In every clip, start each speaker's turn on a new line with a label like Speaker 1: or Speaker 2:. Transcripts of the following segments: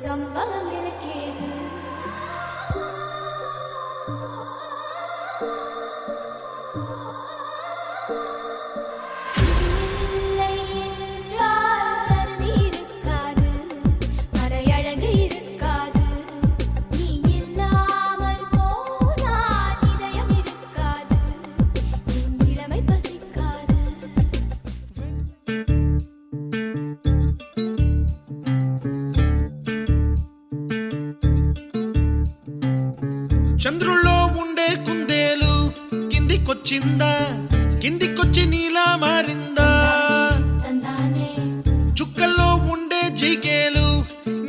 Speaker 1: சம்பவம் எனக்கேது
Speaker 2: చంద్రుల్లో ఉండే కుందేలు కిందికొచ్చిందా, కిందికొచ్చి నీలా మారిందా? చుక్కల్లో ఉండే జీకేలు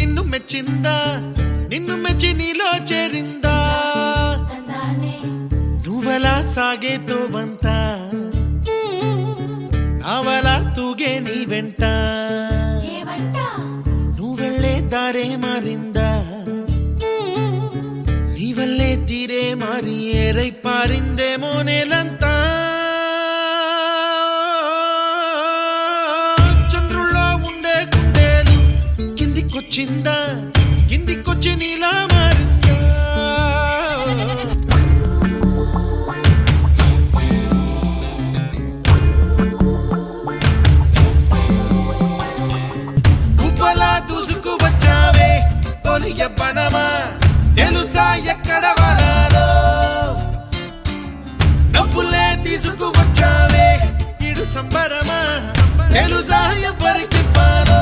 Speaker 2: నిన్ను మెచ్చిందా, నిన్ను మెచ్చి నీలో చేరిందా? నువ్వలా సాగే తోవంత నావలా తూగే నీ వెంట, నువ్వెళ్ళే దారే మారిందా? నీవల్లే తీరే మారి ఏరై పారిందేమో నేలంతా. చంద్రుల్లో ఉండే కుందేలు కిందికొచ్చిందా, కిందికొచ్చి నీలా మారిందా? గుబ్బలా దూసుకు వచ్చావే తొలి యవ్వనమా, తెలుసా ఎక్కడ వనాలో? నవ్వులే తీసుకువచ్చావే ఇడు సంబరమా, తెలుసా ఎవరికి పాలో?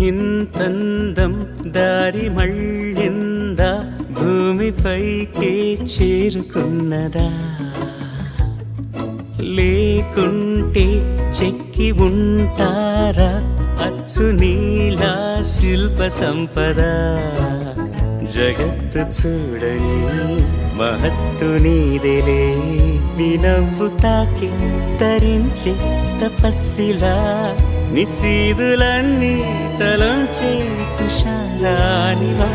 Speaker 3: ఇంతందం దారి మళ్ళిందా, భూమిపైకే చేరుకున్నదా? లేకుంటే చెక్కి ఉంటారా అచ్చు నీలా శిల్ప సంపద? జగత్తు చూడని మహత్తు నీదేలే, నీ నవ్వు తాకి తరించే తపస్సిలా, నిశీదులన్నీ తలంచే తుషారానివా.